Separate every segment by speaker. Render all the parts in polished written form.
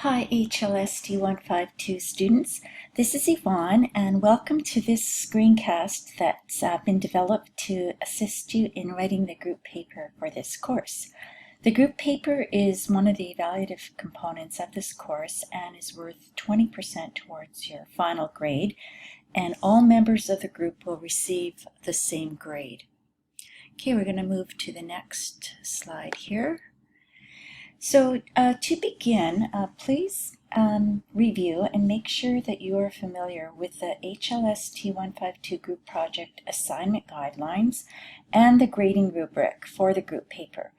Speaker 1: Hi HLST 152 students, this is Yvonne and welcome to this screencast that's been developed to assist you in writing the group paper for this course. The group paper is one of the evaluative components of this course and is worth 20% towards your final grade, and all members of the group will receive the same grade. Okay, we're going to move to the next slide here. So to begin, please review and make sure that you are familiar with the HLST 152 group project assignment guidelines and the grading rubric for the group paper.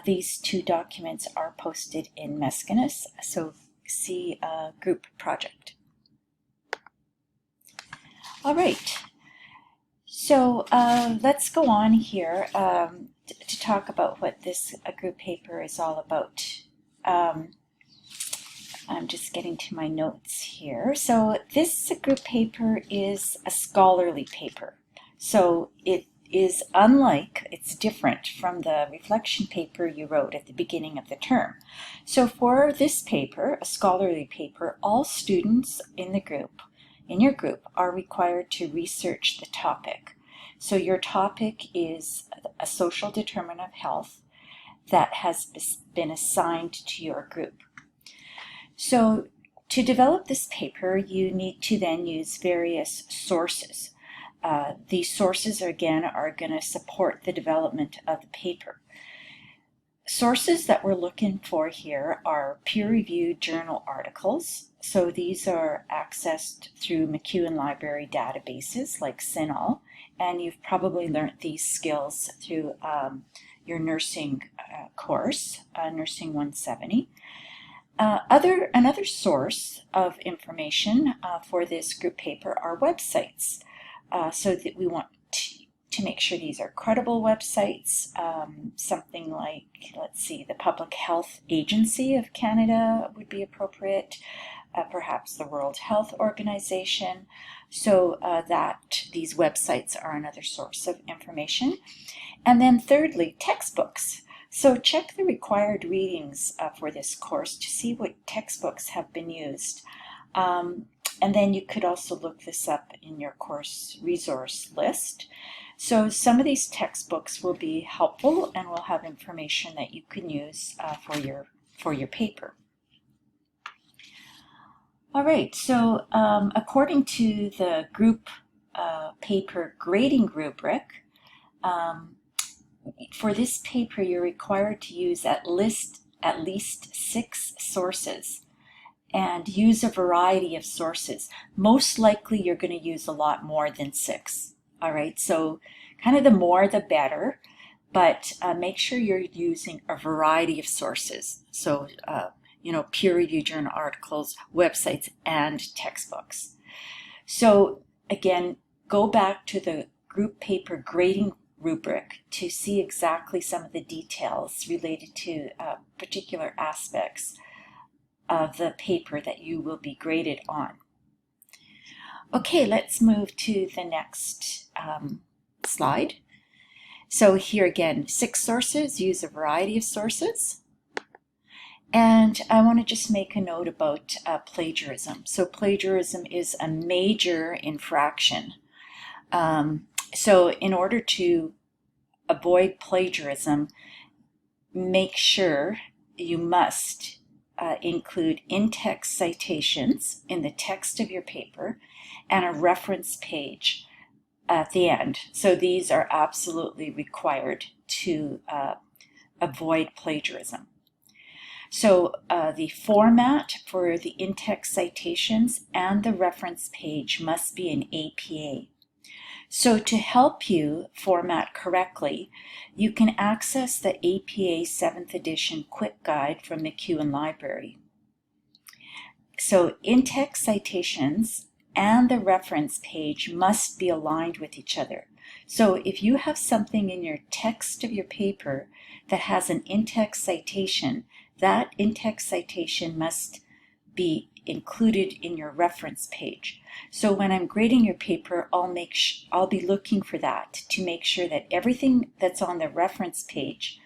Speaker 1: These two documents are posted in Meskinus, so see group project. All right, so let's go on here to talk about what this group paper is all about. I'm just getting to my notes here. So this group paper is a scholarly paper. So it's different from the reflection paper you wrote at the beginning of the term. So for this paper, a scholarly paper, all students in your group are required to research the topic. So your topic is a social determinant of health that has been assigned to your group. So to develop this paper, you need to then use various sources. These sources, again, are going to support the development of the paper. Sources that we're looking for here are peer-reviewed journal articles. So these are accessed through MacEwan Library databases like CINAHL, and you've probably learned these skills through your nursing course, Nursing 170. Another source of information for this group paper are websites. So that we want to make sure these are credible websites, something like, let's see, the Public Health Agency of Canada would be appropriate, perhaps the World Health Organization, so that these websites are another source of information. And then thirdly, textbooks. So check the required readings for this course to see what textbooks have been used. And then you could also look this up in your course resource list. So some of these textbooks will be helpful and will have information that you can use for your paper. All right, so according to the group paper grading rubric, for this paper you're required to use at least 6 sources and use a variety of sources. Most likely you're going to use a lot more than 6. All right, so kind of the more the better, but make sure you're using a variety of sources. So, peer-reviewed journal articles, websites, and textbooks. So again, go back to the group paper grading rubric to see exactly some of the details related to particular aspects of the paper that you will be graded on. Okay, let's move to the next slide. So here again, 6 sources, use a variety of sources. And I want to just make a note about plagiarism. So plagiarism is a major infraction. So in order to avoid plagiarism, make sure you must include in-text citations in the text of your paper and a reference page at the end. So these are absolutely required to avoid plagiarism. So the format for the in-text citations and the reference page must be in APA. So to help you format correctly, you can access the APA 7th edition quick guide from MacEwan Library. So in-text citations and the reference page must be aligned with each other. So if you have something in your text of your paper that has an in-text citation, that in-text citation must be included in your reference page. So when I'm grading your paper, I'll be looking for that to make sure that everything that's on the reference page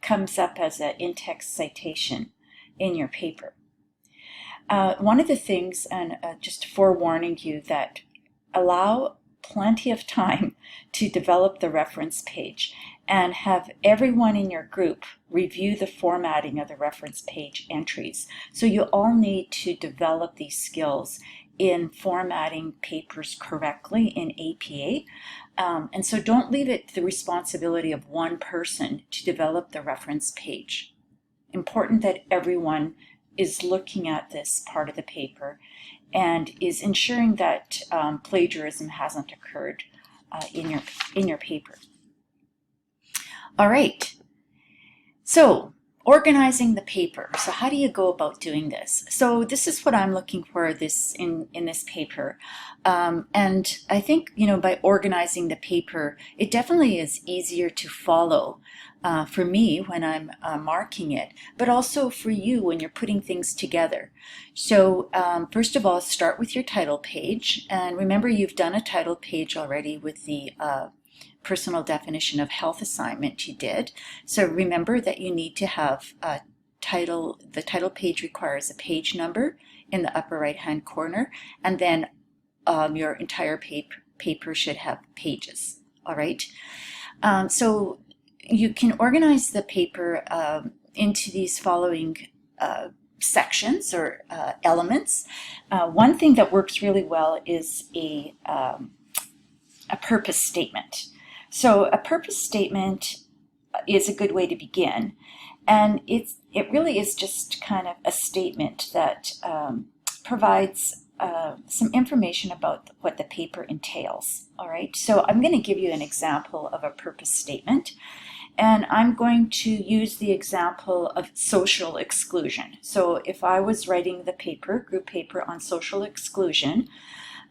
Speaker 1: comes up as an in-text citation in your paper. One of the things, and just forewarning you, that allow plenty of time to develop the reference page and have everyone in your group review the formatting of the reference page entries. So you all need to develop these skills in formatting papers correctly in APA. And so don't leave it to the responsibility of one person to develop the reference page. Important that everyone is looking at this part of the paper and is ensuring that plagiarism hasn't occurred in your paper. All right, so organizing the paper. So how do you go about doing this? So this is what I'm looking for in this paper. And I think, by organizing the paper, it definitely is easier to follow for me when I'm marking it, but also for you when you're putting things together. So first of all, start with your title page. And remember, you've done a title page already with the personal definition of health assignment you did. So remember that you need to have a title. The title page requires a page number in the upper right hand corner, and then your entire paper should have pages. All right. So you can organize the paper into these following sections or elements. One thing that works really well is a purpose statement. So a purpose statement is a good way to begin, and it really is just kind of a statement that provides some information about what the paper entails. All right, so I'm going to give you an example of a purpose statement, and I'm going to use the example of social exclusion. So if I was writing the paper, group paper on social exclusion,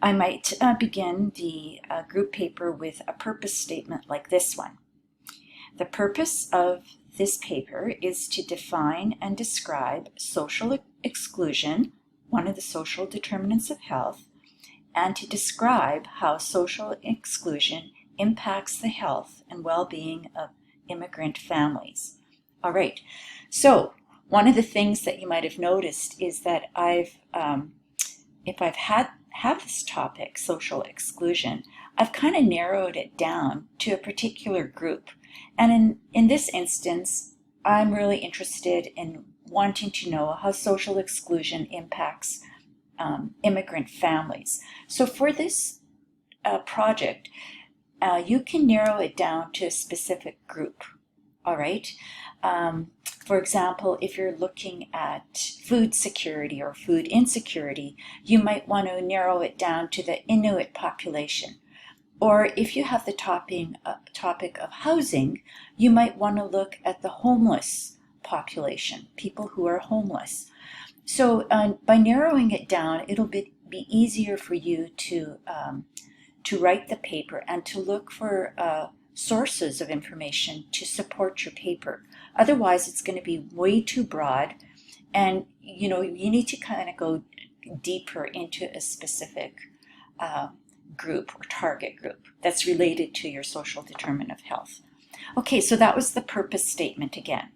Speaker 1: I might begin the group paper with a purpose statement like this one. The purpose of this paper is to define and describe social exclusion, one of the social determinants of health, and to describe how social exclusion impacts the health and well-being of immigrant families. All right, so one of the things that you might have noticed is that if I've have this topic, social exclusion, I've kind of narrowed it down to a particular group. And in this instance, I'm really interested in wanting to know how social exclusion impacts immigrant families. So for this project, you can narrow it down to a specific group. All right. For example, if you're looking at food security or food insecurity, you might want to narrow it down to the Inuit population. Or if you have the topic of housing, you might want to look at the homeless population, people who are homeless. So by narrowing it down, it'll be easier for you to write the paper and to look for sources of information to support your paper. Otherwise, it's going to be way too broad, and you need to kind of go deeper into a specific group or target group that's related to your social determinant of health. Okay, so that was the purpose statement again.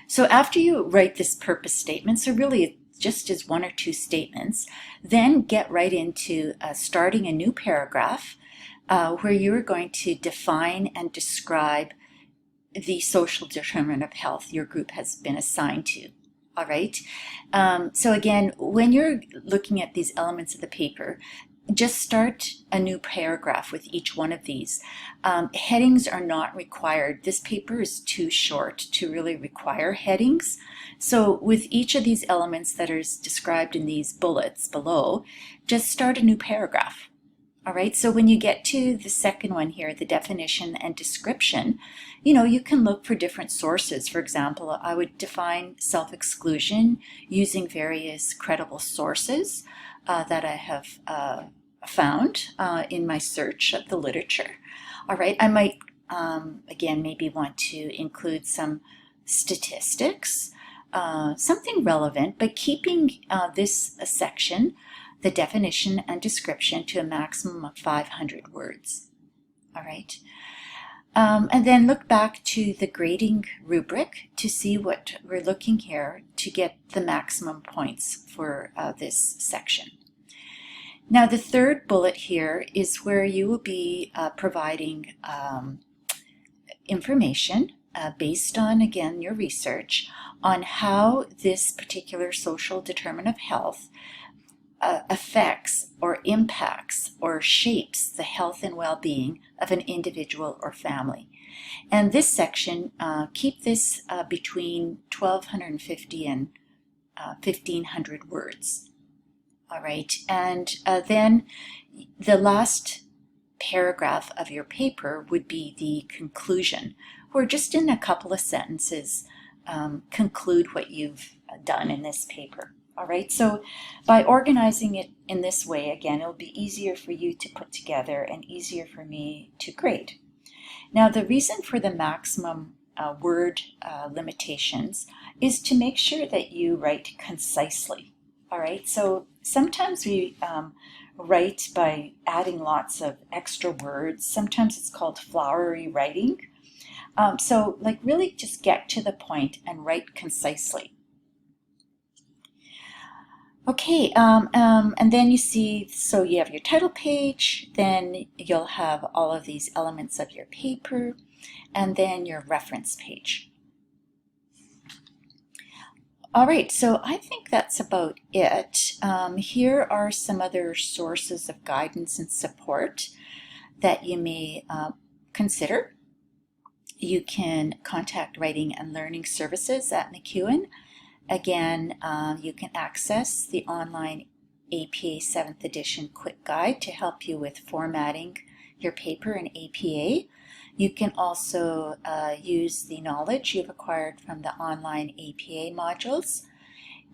Speaker 1: So after you write this purpose statement, so really it just is one or two statements, then get right into starting a new paragraph where you're going to define and describe the social determinant of health your group has been assigned to. All right. So again, when you're looking at these elements of the paper, just start a new paragraph with each one of these. Headings are not required. This paper is too short to really require headings. So with each of these elements that are described in these bullets below, just start a new paragraph. All right, so when you get to the second one here, the definition and description, you can look for different sources. For example, I would define self-exclusion using various credible sources that I have found in my search of the literature. All right, I might, again, maybe want to include some statistics, something relevant, but keeping this section, the definition and description, to a maximum of 500 words. All right. And then look back to the grading rubric to see what we're looking here to get the maximum points for this section. Now the third bullet here is where you will be providing information based on, again, your research on how this particular social determinant of health affects or impacts or shapes the health and well-being of an individual or family. And this section, keep this between 1,250 and 1,500 words. All right, and then the last paragraph of your paper would be the conclusion, where just in a couple of sentences conclude what you've done in this paper. All right, so by organizing it in this way, again, it'll be easier for you to put together and easier for me to grade. Now, the reason for the maximum word limitations is to make sure that you write concisely. All right, so sometimes we write by adding lots of extra words. Sometimes it's called flowery writing. So like really just get to the point and write concisely. Okay, and then you see, so you have your title page, then you'll have all of these elements of your paper, and then your reference page. All right, so I think that's about it. Here are some other sources of guidance and support that you may consider. You can contact Writing and Learning Services at MacEwan. Again, you can access the online APA 7th edition quick guide to help you with formatting your paper in APA. You can also use the knowledge you've acquired from the online APA modules.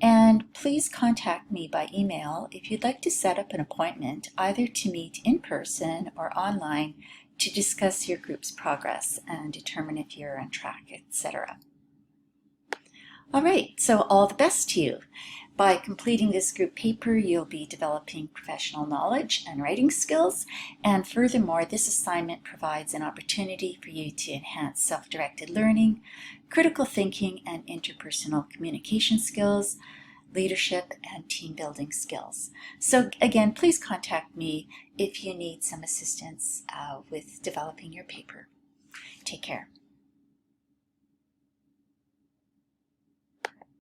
Speaker 1: And please contact me by email if you'd like to set up an appointment either to meet in person or online to discuss your group's progress and determine if you're on track, etc. All right, so all the best to you. By completing this group paper, you'll be developing professional knowledge and writing skills. And furthermore, this assignment provides an opportunity for you to enhance self-directed learning, critical thinking, and interpersonal communication skills, leadership, and team building skills. So again, please contact me if you need some assistance with developing your paper. Take care.